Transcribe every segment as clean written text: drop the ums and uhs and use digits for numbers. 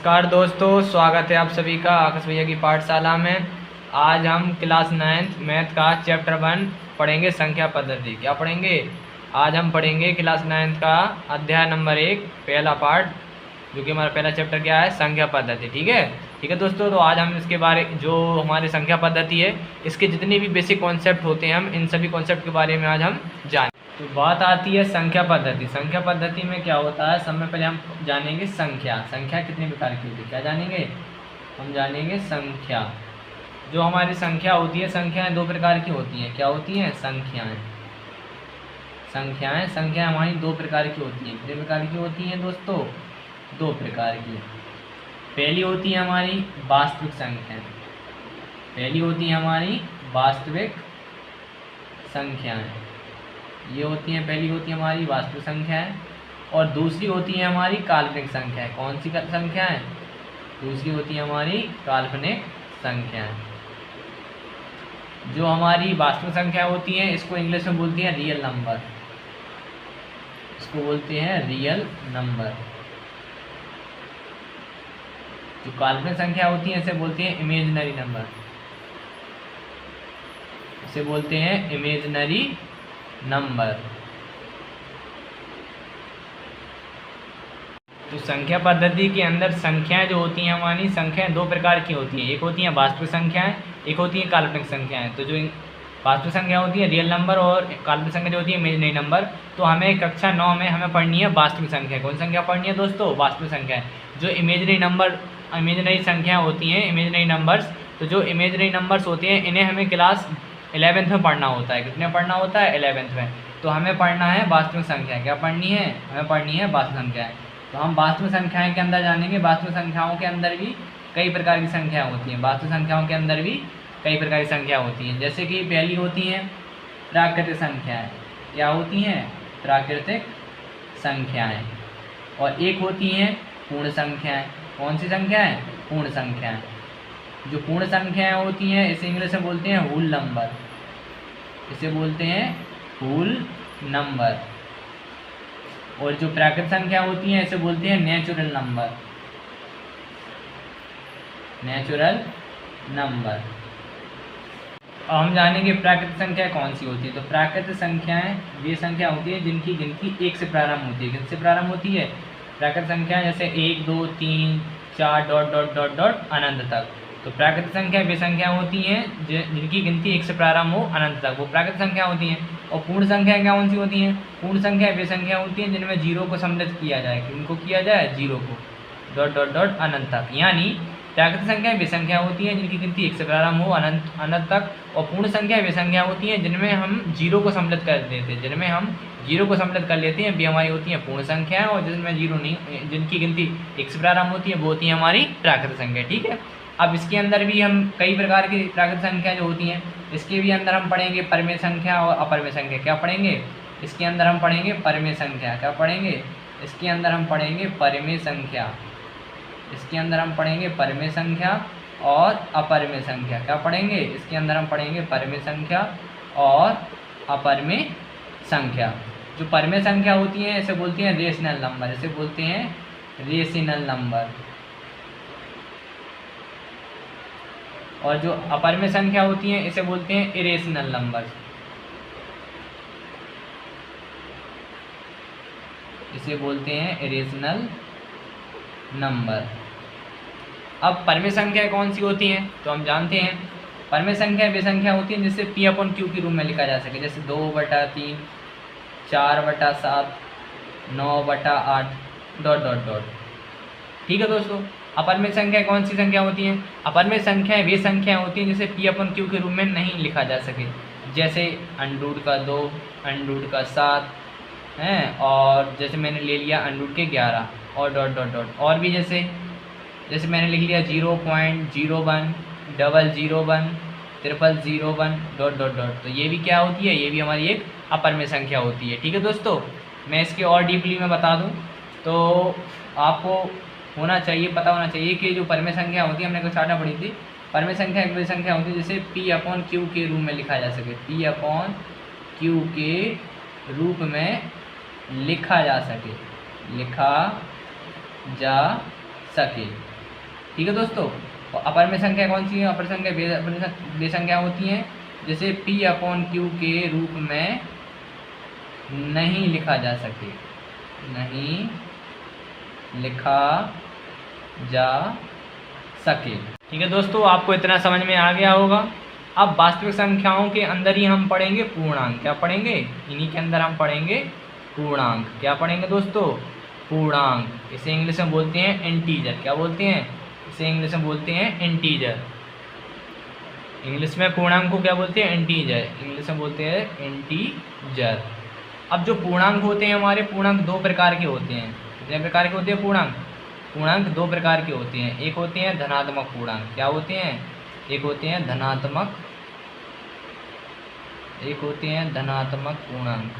नमस्कार दोस्तों, स्वागत है आप सभी का आकाश भैया की पाठशाला में। आज हम क्लास 9th मैथ का चैप्टर 1 पढ़ेंगे, संख्या पद्धति। क्या पढ़ेंगे? आज हम पढ़ेंगे क्लास 9th का अध्याय नंबर 1 पहला पार्ट, जो कि हमारा पहला चैप्टर क्या है, संख्या पद्धति। ठीक है दोस्तों। तो आज हम इसके बारे, जो हमारी संख्या पद्धति है, इसके जितने भी बेसिक कॉन्सेप्ट होते हैं, हम इन सभी कॉन्सेप्ट के बारे में आज हम जानेंगे। तो बात आती है संख्या पद्धति। संख्या पद्धति में क्या होता है, सबसे पहले हम जानेंगे संख्या कितने प्रकार की होती है। क्या जानेंगे? हम जानेंगे संख्या। जो हमारी संख्या होती है, संख्याएं दो प्रकार की होती हैं। क्या होती हैं? संख्याएं हमारी दो प्रकार की होती हैं। कितने प्रकार की होती हैं दोस्तों? दो प्रकार की। पहली होती है हमारी वास्तविक संख्याएं। ये होती हैं, पहली होती है हमारी वास्तविक संख्याएं, और दूसरी होती है हमारी काल्पनिक संख्याएं। कौन सी संख्याएं? दूसरी होती है हमारी काल्पनिक संख्याएं। जो हमारी वास्तविक संख्या होती हैं, इसको इंग्लिश में बोलते हैं रियल नंबर। जो काल्पनिक संख्या होती है, इसे बोलते हैं इमेजिनरी नंबर। तो संख्या पद्धति के अंदर संख्याएं जो होती हैं, हमारी संख्याएं दो प्रकार की होती हैं। एक होती हैं वास्तविक संख्याएं, एक होती हैं काल्पनिक संख्याएं। तो जो वास्तविक संख्या होती है रियल नंबर, और काल्पनिक संख्या जो होती है इमेजिनरी नंबर। तो हमें कक्षा 9 में हमें पढ़नी है वास्तविक संख्या। कौन संख्या पढ़नी है दोस्तों? वास्तविक संख्या। जो इमेजिनरी संख्या होती हैं, इमेजिनरी नंबर्स, तो जो इमेजिनरी नंबर्स होते हैं, इन्हें हमें क्लास 11th में पढ़ना होता है। कितने पढ़ना होता है? 11th में। तो हमें पढ़ना है वास्तविक संख्या। क्या पढ़नी है? हमें पढ़नी है वास्तविक संख्याएं। तो हम वास्तविक संख्याएं के अंदर जानेंगे। वास्तविक संख्याओं के अंदर भी कई प्रकार की संख्या होती हैं। जैसे कि पहली होती हैं प्राकृतिक संख्याएं। क्या होती हैं? प्राकृतिक संख्याएं। और एक होती हैं पूर्ण संख्याएं। कौन सी संख्याएं? पूर्ण संख्याएं। जो पूर्ण संख्याएं होती हैं, इसे इंग्लिश में बोलते हैं होल नंबर। और जो प्राकृतिक संख्या होती हैं, इसे बोलते हैं नेचुरल नंबर। अब हम जानेंगे प्राकृतिक संख्या कौन सी होती है। तो प्राकृतिक संख्याएं वे संख्या होती है जिनकी गिनती 1 से प्रारंभ होती है। किससे प्रारंभ होती है? प्राकृतिक संख्या जैसे 1, 2, 3, 4 ... अनंत तक। तो प्राकृतिक संख्या वे संख्या होती हैं जिनकी गिनती 1 से प्रारंभ हो अनंत तक, वो प्राकृतिक संख्या होती हैं। और पूर्ण संख्या कौन सी होती हैं? पूर्ण संख्या वे संख्या होती हैं जिनमें 0 को सम्मिलित किया जाए। किनको किया जाए? 0 को ... अनंत तक। यानी प्राकृतिक संख्या वे संख्या होती हैं जिनकी गिनती 1 से प्रारंभ हो अनंत तक, और पूर्ण संख्या वे संख्या होती हैं जिनमें हम 0 को सम्मिलित कर लेते हैं। वे हमारी होती हैं पूर्ण संख्याएं, और जिनमें 0 नहीं, जिनकी गिनती 1 से प्रारंभ होती है, वो होती है हमारी प्राकृतिक संख्या। ठीक है। अब इसके अंदर भी हम कई प्रकार की प्राकृतिक संख्या जो होती हैं, इसके भी अंदर हम पढ़ेंगे परिमेय संख्या और अपरिमेय संख्या। क्या पढ़ेंगे? इसके अंदर हम पढ़ेंगे परिमेय संख्या। क्या पढ़ेंगे? इसके अंदर हम पढ़ेंगे परिमेय संख्या और अपरिमेय संख्या। क्या पढ़ेंगे? इसके अंदर हम पढ़ेंगे परिमेय संख्या और अपरिमेय संख्या। जो परिमेय संख्या होती है, इसे बोलते हैं रेशनल नंबर। और जो अपरिमेय संख्या होती हैं, इसे बोलते हैं इरेशनल नंबर। अब परिमेय संख्या कौन सी होती हैं, तो हम जानते हैं परिमेय संख्या वे संख्या होती हैं जिसे P/Q के रूप में लिखा जा सके। जैसे 2/3, 4/7, 9/8 ... ठीक है दोस्तों। अपरिमेय संख्या कौन सी संख्या होती हैं? अपरिमेय संख्याएं वे संख्या होती हैं जिसे P/Q के रूप में नहीं लिखा जा सके। जैसे √2, √7 हैं, और जैसे मैंने ले लिया √11 और ... और भी जैसे मैंने लिख लिया 0.01, 001, 001, 001 ... तो ये भी क्या होती है? ये भी हमारी एक अपरिमेय संख्या होती है। ठीक है दोस्तों। मैं इसके और डीपली में बता दूं तो आपको पता होना चाहिए कि जो परिमेय संख्या होती है, हमने कुछ स्टार्ट पढ़ी थी। परिमेय संख्या एक बड़ी संख्या होती है जिसे P/Q के रूप में लिखा जा सके। P/Q के रूप में लिखा जा सके। ठीक है दोस्तों। और अपर में संख्या कौन सी है? अपर संख्या वे संख्या होती हैं जिसे P अपॉन Q के रूप में नहीं लिखा जा सके, नहीं लिखा जा सके। ठीक है दोस्तों, आपको इतना समझ में आ गया होगा। अब वास्तविक संख्याओं के अंदर ही हम पढ़ेंगे पूर्णांक। क्या पढ़ेंगे? इन्हीं के अंदर हम पढ़ेंगे पूर्णांक। क्या पढ़ेंगे दोस्तों? पूर्णांक। इसे इंग्लिश में बोलते हैं इंटीजर। क्या बोलते हैं? इसे इंग्लिश में बोलते हैं इंटीजर। इंग्लिश में पूर्णांक को क्या बोलते हैं? इंटीजर। इंग्लिश में बोलते हैं इंटीजर। अब जो पूर्णांक होते हैं हमारे, पूर्णांक दो प्रकार के होते हैं। कितने प्रकार के होते हैं पूर्णांक? पूर्णांक दो प्रकार के होते हैं। एक होते हैं धनात्मक पूर्णांक। क्या होते हैं? एक होते हैं धनात्मक, एक होते हैं धनात्मक पूर्णांक,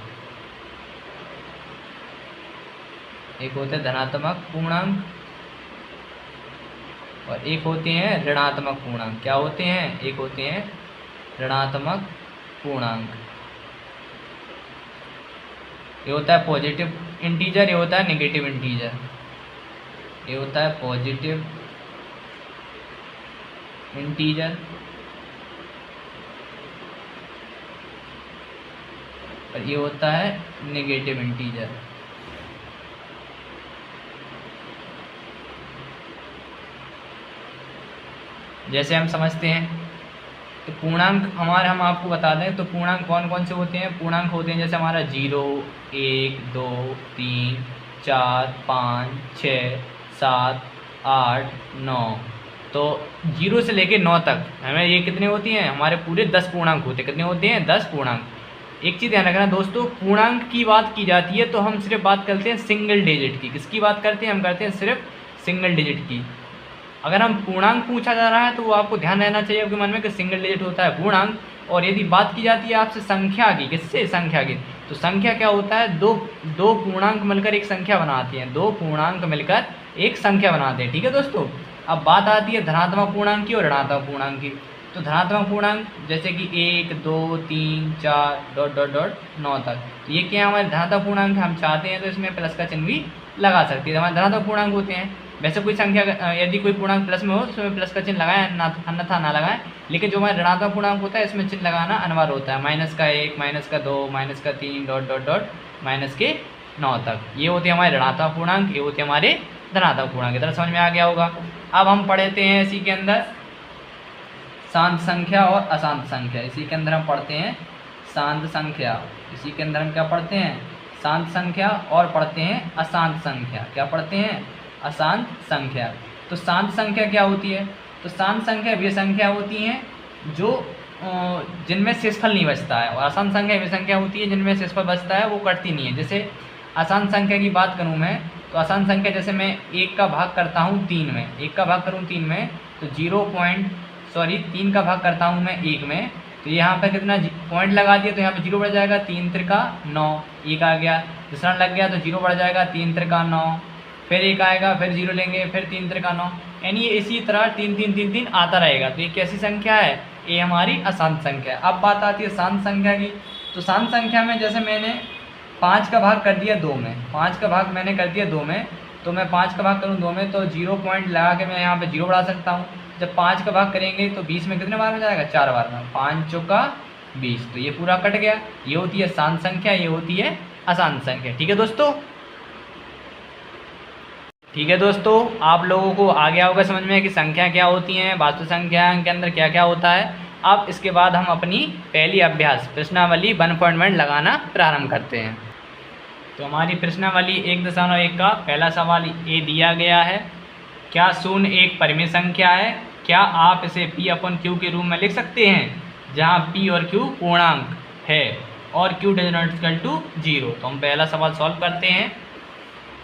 एक होते हैं धनात्मक पूर्णांक और एक होते हैं ऋणात्मक पूर्णांक। क्या होते हैं? एक होते हैं ऋणात्मक पूर्णांक। ये होता है पॉजिटिव इंटीजर, ये होता है नेगेटिव इंटीजर। ये होता है पॉजिटिव इंटीजर और ये होता है नेगेटिव इंटीजर। जैसे हम समझते हैं तो पूर्णांक हमारे, हम आपको बता दें तो पूर्णांक कौन कौन से होते हैं। पूर्णांक होते हैं जैसे हमारा 0, 1, 2, 3, 4, 5, 6, 7, 8, 9। तो 0 से लेके 9 तक हमें ये कितने होती हैं? हमारे पूरे 10 पूर्णांक होते हैं। कितने होते हैं? 10 पूर्णांक। एक चीज़ ध्यान रखना दोस्तों, पूर्णांक की बात की जाती है तो हम सिर्फ बात करते हैं सिंगल डिजिट की। किसकी बात करते हैं? हम करते हैं सिर्फ सिंगल डिजिट की। अगर हम पूर्णांक पूछा जा रहा है तो वो आपको ध्यान रहना चाहिए आपके मन में कि सिंगल डिजिट होता है पूर्णांक। और यदि बात की जाती है आपसे संख्या की, किससे? संख्या की, तो संख्या क्या होता है? दो पूर्णांक मिलकर एक संख्या बनाती हैं। दो पूर्णांक मिलकर एक संख्या बनाते हैं। ठीक है दोस्तों। अब बात आती है धनात्मक पूर्णांक की और ऋणात्मक पूर्णांक की। तो धनात्मक पूर्णांक जैसे कि 1, 2, 3, 4 डॉट डॉट डॉट 9 तक, तो ये क्या है? हमारे धनात्मक पूर्णांक हम चाहते हैं तो इसमें प्लस का चिन्ह भी लगा सकते हैं। हमारे धनात्मक पूर्णांक होते हैं। वैसे कोई संख्या यदि कोई पूर्णांक प्लस में हो तो उसमें प्लस का चिन्ह लगाएं, अन्यथा ना लगाएं। लेकिन जो हमारा ऋणात्मक पूर्णांक होता है इसमें चिन्ह लगाना अनिवार्य होता है। -1, -2, -3 डॉट डॉट डॉट -9 तक। ये होते हैं हमारे ऋणात्मक पूर्णांक, ये होते हैं हमारे धनात्मक पूर्णांक। इतना समझ में आ गया होगा। अब हम पढ़ते हैं इसी के अंदर शांत संख्या और अशांत संख्या। इसी के अंदर हम पढ़ते हैं शांत संख्या। इसी के अंदर हम क्या पढ़ते हैं? शांत संख्या और पढ़ते हैं अशांत संख्या। क्या पढ़ते हैं? अशांत संख्या। तो शांत संख्या क्या होती है? तो शांत संख्या वे संख्या होती हैं जो जिनमें शेषफल नहीं बचता है, और अशांत संख्या वे संख्या होती है जिनमें शेषफल बचता है, वो कटती नहीं है। जैसे अशांत संख्या की बात करूं मैं, तो अशांत संख्या जैसे मैं 1 का भाग करता हूं 3 में, 1 का भाग करूं 3 में तो 3 का भाग करता हूं मैं 1 में, तो यहाँ पर कितना पॉइंट लगा दिया तो यहाँ पे 0 बढ़ जाएगा। 3 त्रिका 9, 1 आ गया। दूसरा लग गया तो 0 बढ़ जाएगा। 3 त्रिका 9, फिर 1 आएगा, फिर 0 लेंगे, फिर 3 त्रिका 9, यानी इसी तरह 3 3 3 3 आता रहेगा। तो ये कैसी संख्या है? ये हमारी अशांत संख्या है। अब बात आती है शांत संख्या की। तो शांत संख्या में जैसे मैंने 5 का भाग कर दिया 2 में, 5 का भाग मैंने कर दिया 2 में, तो मैं 5 का भाग करूँ 2 में तो 0 पॉइंट लगा के मैं यहाँ पे 0 बढ़ा सकता हूँ। जब 5 का भाग करेंगे तो 20 में कितने बार में जाएगा? 4 बार में। 5 चौका 20, तो ये पूरा कट गया। ये होती है शांत संख्या, ये होती है अशांत संख्या। ठीक है दोस्तों। ठीक है दोस्तों, आप लोगों को आ गया होगा समझ में कि संख्या क्या होती हैं, वास्तविक संख्या के अंदर क्या क्या होता है। अब इसके बाद हम अपनी पहली अभ्यास प्रश्नावली 1.1 लगाना प्रारंभ करते हैं। तो हमारी प्रश्नावली 1.1 का पहला सवाल ये दिया गया है, क्या 0 एक परिमेय संख्या है? क्या आप इसे P/Q के रूप में लिख सकते हैं जहाँ P और Q पूर्णांक है और Q does not equal to 0। तो हम पहला सवाल सॉल्व करते हैं।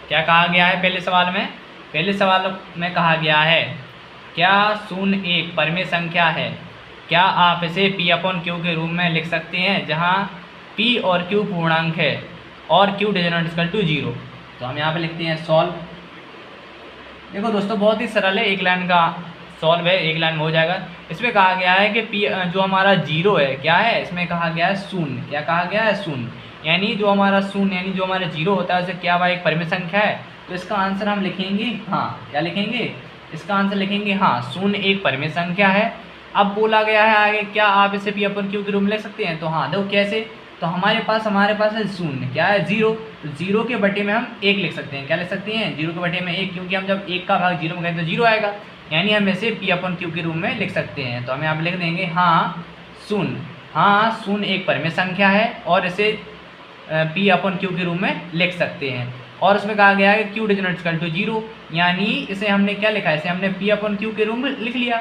क्या कहा गया है पहले सवाल में? पहले सवाल में कहा गया है क्या 0 एक परिमेय संख्या है? क्या आप इसे P/Q के रूप में लिख सकते हैं जहाँ P और Q पूर्णांक है और Q does not equal to 0। तो हम यहाँ पे लिखते हैं सॉल्व। देखो दोस्तों बहुत ही सरल है, एक लाइन का सॉल्व है, एक लाइन में हो जाएगा। इसमें कहा गया है कि P जो हमारा 0 है क्या है? इसमें कहा गया है 0। क्या कहा गया है? 0। यानी जो हमारा 0 यानी जो हमारा 0 होता है उसे क्या हुआ? एक परिमेय संख्या है। तो इसका आंसर हम लिखेंगे, हाँ क्या लिखेंगे? इसका आंसर लिखेंगे हाँ, शून्य एक परिमेय संख्या है। अब बोला गया है आगे, क्या आप इसे पी अपन क्यू के रूप में लिख सकते हैं? तो हाँ, देखो कैसे, तो हमारे पास है शून्य, क्या है, जीरो, तो जीरो के बटे में हम एक लिख सकते हैं। क्या लिख सकते हैं? जीरो के बटे में एक, क्योंकि हम जब एक का भाग जीरो में करें तो जीरो आएगा, यानी हम इसे पी अपन क्यू के रूप में लिख सकते हैं। तो हम यहाँ पे लिख देंगे हाँ शून्य, हाँ शून्य एक परिमेय संख्या है और इसे पी अपन क्यू के रूप में लिख सकते हैं। और उसमें कहा गया है Q does not equal to zero, यानी इसे हमने क्या लिखा है, इसे हमने पी अपन क्यू के रूप में लिख लिया।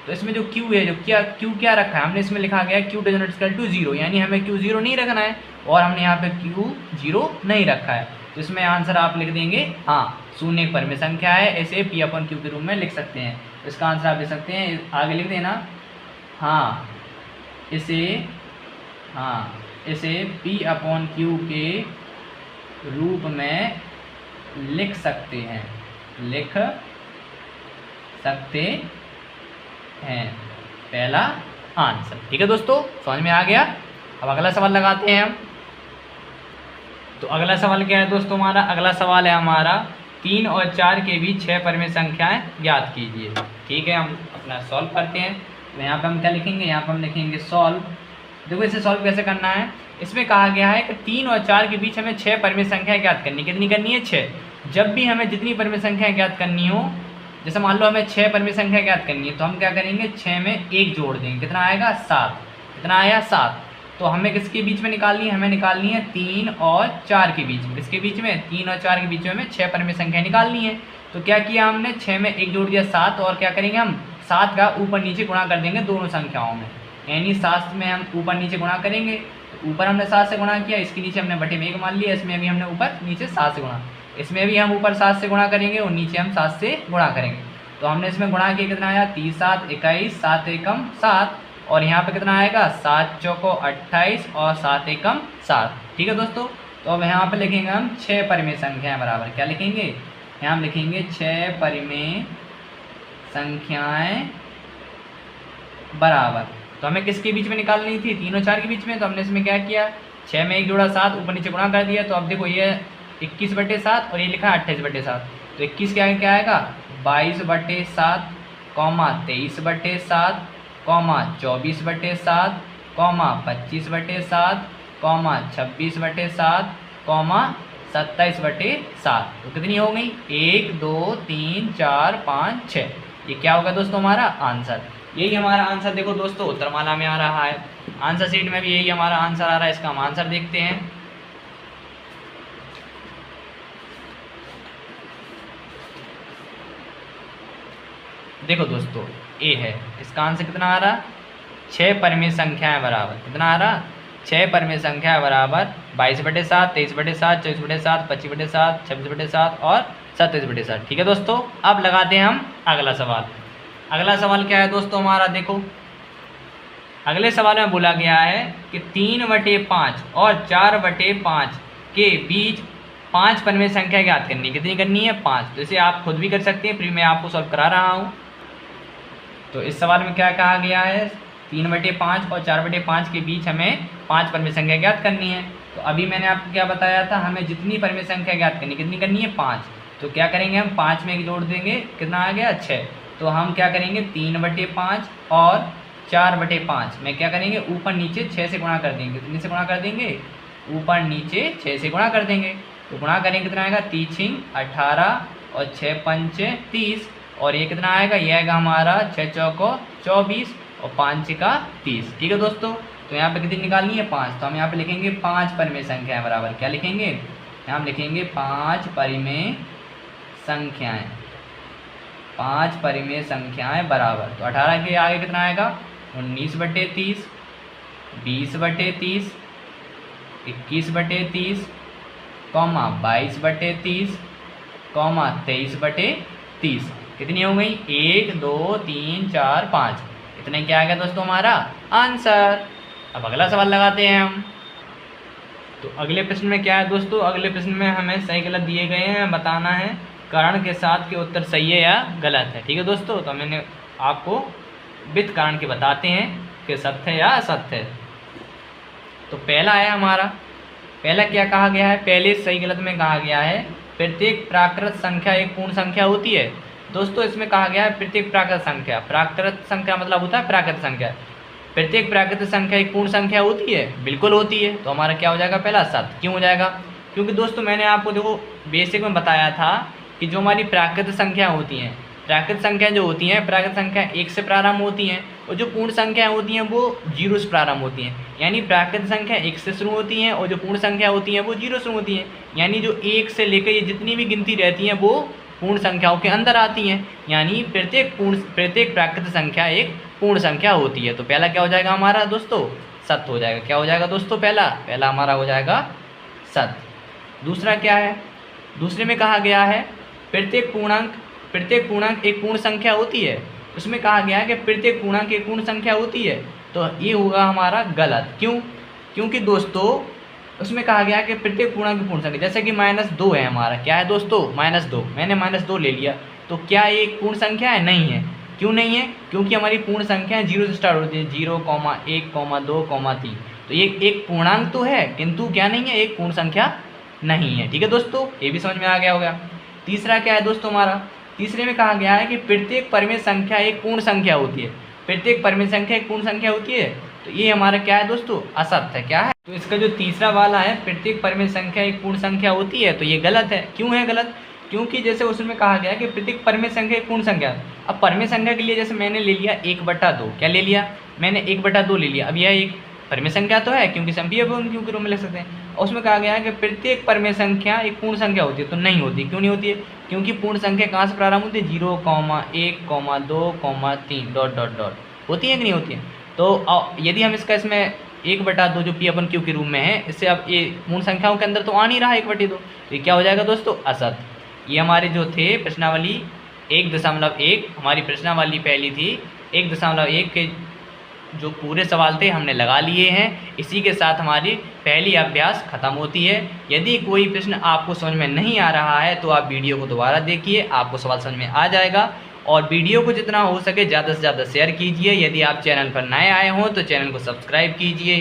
तो इसमें जो क्यू है, जो क्या क्यू क्या रखा है हमने, इसमें लिखा गया है Q does not equal to zero, यानी हमें क्यू जीरो नहीं रखना है और हमने यहाँ पे क्यू जीरो नहीं रखा है। तो इसमें आंसर आप लिख देंगे हाँ शून्य एक परिमेय संख्या है, ऐसे पी अपन क्यू के रूप में लिख सकते हैं। तो इसका आंसर आप लिख सकते हैं, आगे लिख देना हाँ इसे पी अपॉन क्यू के रूप में लिख सकते हैं, लिख सकते हैं, पहला आंसर। ठीक है दोस्तों, समझ में आ गया। अब अगला सवाल लगाते हैं हम। तो अगला सवाल क्या है दोस्तों हमारा? अगला सवाल है हमारा 3 और 4 के बीच 6 परिमेय संख्याएं ज्ञात कीजिए। ठीक है, हम अपना सॉल्व करते हैं। तो यहाँ पे हम क्या लिखेंगे? यहाँ पे हम लिखेंगे सॉल्व। देखो इसे सॉल्व कैसे करना है, इसमें कहा गया है कि 3 और 4 के बीच हमें 6 परिमेय संख्या ज्ञात करनी। कितनी करनी है? 6। जब भी हमें जितनी परिमेय संख्या ज्ञात करनी हो, जैसे मान लो हमें 6 परिमेय संख्या ज्ञात करनी है, तो हम क्या करेंगे? 6 में 1 जोड़ देंगे, कितना आएगा? 7। कितना आया? 7। तो हमें किसके बीच में निकालनी है? हमें निकालनी है 3 और 4 के बीच में। किसके बीच में? 3 और 4 के बीच में हमें 6 परिमेय संख्या निकालनी है। तो क्या किया हमने? 6 में 1 जोड़ दिया 7, और क्या करेंगे हम? 7 का ऊपर नीचे गुणा कर देंगे दोनों संख्याओं में, यानी 7 में हम ऊपर नीचे गुणा करेंगे। तो ऊपर हमने 7 से गुणा किया, इसके नीचे हमने बटे में 1 मान लिया, इसमें भी हमने ऊपर नीचे 7 से गुणा, इसमें भी हम ऊपर 7 से गुणा करेंगे और नीचे हम 7 से गुणा करेंगे। तो हमने इसमें गुणा किया, कितना आया? 30 7 21, 7 एकम 7, और यहाँ पे कितना आएगा? 7 चौको 28 और 7 एकम 7। ठीक है दोस्तों, तो अब यहाँ पे लिखेंगे हम 6 परिमेय संख्याएं बराबर, क्या लिखेंगे? यहाँ हम लिखेंगे 6 परिमेय संख्याएं बराबर। तो हमें किसके बीच में निकालनी थी? 3 और 4 के बीच में। तो हमने इसमें क्या किया? 6 में 1 जोड़ा 7, ऊपर नीचे गुणा कर दिया। तो अब देखो ये 21/7 और ये लिखा 28/7। तो 21 के आगे क्या आएगा? 22/7, 23/7, 24/7, 25/7, 26/7, 27/7। तो कितनी हो गई? 1 2 3 4 5 6। ये क्या होगा दोस्तों? हमारा आंसर। यही हमारा आंसर देखो दोस्तों उत्तरमाला में आ रहा है, आंसर शीट में भी यही हमारा आंसर आ रहा है। इसका हम आंसर देखते हैं। देखो दोस्तों ए है, इसका आंसर कितना आ रहा? 6 परिमेय संख्याएं बराबर, कितना आ रहा? 6 परिमेय संख्याएं बराबर 22/7, 23/7, 24/7, 25/7, 26/7 और 27/7। ठीक है दोस्तों, अब लगाते हैं हम अगला सवाल। अगला सवाल क्या है दोस्तों हमारा? देखो अगले सवाल में बोला गया है कि 3/5 और 4/5 के बीच 5 परिमेय संख्या ज्ञात करनी। कितनी करनी है? 5। तो इसे आप खुद भी कर सकते हैं, फिर मैं आपको सॉल्व करा रहा हूँ। तो इस सवाल में क्या कहा गया है? 3/5 और 4/5 के बीच हमें 5 परिमेय संख्या ज्ञात करनी है। तो अभी मैंने आपको क्या बताया था? हमें जितनी परिमेय संख्या ज्ञात करनी, कितनी करनी है? 5। तो क्या करेंगे हम? 5 में 1 जोड़ देंगे, कितना आ गया? 6। तो हम क्या करेंगे? 3/5 और 4/5 में क्या करेंगे? ऊपर नीचे 6 से गुणा कर देंगे। कितने से गुणा कर देंगे? ऊपर नीचे 6 से गुणा कर देंगे। तो गुणा करेंगे, कितना आएगा? 3 18 और 6 5 30, और ये कितना आएगा? ये आएगा हमारा 6 चौको 24 और 5 का 30। ठीक है दोस्तों, तो यहाँ पे कितनी निकालनी है? 5। तो हम यहाँ पे लिखेंगे 5 परिमेय संख्याएं बराबर, क्या लिखेंगे? यहाँ हम लिखेंगे 5 परिमेय संख्याएं, 5 परिमेय संख्याएं बराबर। तो 18 के आगे कितना आएगा? 19/30, 20/30, 21/30, 22/30, 23/30। कितनी हो गई? 1 2 3 4 5। इतने क्या आ गया दोस्तों हमारा आंसर। अब अगला सवाल लगाते हैं हम। तो अगले प्रश्न में क्या है दोस्तों? अगले प्रश्न में हमें सही गलत दिए गए हैं, बताना है कारण के साथ कि उत्तर सही है या गलत है। ठीक है दोस्तों, तो मैंने आपको विद कारण के बताते हैं कि सत्य है या असत्य है। तो पहला है हमारा, पहला क्या कहा गया है? पहले सही गलत में कहा गया है प्रत्येक प्राकृत संख्या एक पूर्ण संख्या होती है। दोस्तों इसमें कहा गया है प्रत्येक प्राकृत संख्या, प्राकृत संख्या मतलब होता है प्राकृत संख्या, प्रत्येक प्राकृतिक संख्या एक पूर्ण संख्या होती है, बिल्कुल होती है। तो हमारा क्या हो जाएगा पहला 7। क्यों हो जाएगा? क्योंकि दोस्तों मैंने आपको देखो बेसिक में बताया था कि जो हमारी प्राकृतिक संख्या होती हैं, प्राकृतिक संख्या जो होती हैं, प्राकृतिक संख्या 1 से प्रारंभ होती हैं और जो पूर्ण संख्या होती हैं वो 0 से प्रारंभ होती हैं। यानी प्राकृतिक संख्या 1 से शुरू होती हैं और जो पूर्ण संख्या होती हैं वो 0 से शुरू होती हैं। यानी जो 1 से लेकर ये जितनी भी गिनती रहती हैं वो पूर्ण संख्याओं के अंदर आती हैं। यानी प्रत्येक प्राकृतिक संख्या एक पूर्ण संख्या होती है। तो पहला क्या हो जाएगा हमारा दोस्तों? 7 हो जाएगा। क्या हो जाएगा दोस्तों? पहला हमारा हो जाएगा 7। दूसरा क्या है? दूसरे में कहा गया है प्रत्येक पूर्णांक एक पूर्ण संख्या होती है। उसमें कहा गया है कि प्रत्येक पूर्णांक एक पूर्ण संख्या होती है। तो ये होगा हमारा गलत। क्यों? क्योंकि दोस्तों उसमें कहा गया है कि प्रत्येक पूर्णांक की पूर्ण संख्या, जैसे कि -2 है हमारा, क्या है दोस्तों? -2। मैंने -2 ले लिया, तो क्या ये एक पूर्ण संख्या है? नहीं है। क्यों नहीं है? क्योंकि हमारी पूर्ण संख्या 0 से स्टार्ट होती है, 0, 1, 2, 3। तो ये एक पूर्णांक तो है किंतु क्या नहीं है? एक पूर्ण संख्या नहीं है। ठीक है दोस्तों, ये भी समझ में आ गया होगा। तीसरा क्या है दोस्तों हमारा? तीसरे में कहा गया है कि प्रत्येक परिमेय संख्या एक पूर्ण संख्या होती है। प्रत्येक परिमेय संख्या एक पूर्ण संख्या होती है। तो ये हमारा क्या है दोस्तों? असत्य है। क्या है? तो इसका जो तीसरा वाला है प्रत्येक परिमेय संख्या एक पूर्ण संख्या होती है, तो ये गलत है। क्यों है गलत? क्योंकि जैसे उसमें कहा गया कि प्रत्येक परिमेय संख्या एक पूर्ण संख्या। अब परिमेय संख्या के लिए जैसे मैंने ले लिया 1/2। क्या ले लिया? मैंने 1/2 ले लिया। अब यह एक परिमेय संख्या तो है क्योंकि संपीय अपवर्ग क्यों के रूप में लिख सकते हैं। और उसमें कहा गया है कि प्रत्येक परिमेय संख्या एक पूर्ण संख्या होती है, तो नहीं होती। क्यों नहीं होती है? क्योंकि पूर्ण संख्या कहाँ से प्रारंभ होती है? 0, 1, 2, 3 ... होती है कि नहीं होती है? तो यदि हम इसमें 1/2 जो P/Q के रूप में है, इससे अब ये पूर्ण संख्याओं के अंदर तो आ नहीं रहा 1/2। तो ये क्या हो जाएगा दोस्तों? असत्य। ये हमारे जो थे प्रश्नावली 1.1, हमारी प्रश्नावली पहली थी 1.1 के जो पूरे सवाल थे हमने लगा लिए हैं। इसी के साथ हमारी पहली अभ्यास खत्म होती है। यदि कोई प्रश्न आपको समझ में नहीं आ रहा है तो आप वीडियो को दोबारा देखिए, आपको सवाल समझ में आ जाएगा। और वीडियो को जितना हो सके ज़्यादा से ज़्यादा शेयर कीजिए। यदि आप चैनल पर नए आए हों तो चैनल को सब्सक्राइब कीजिए।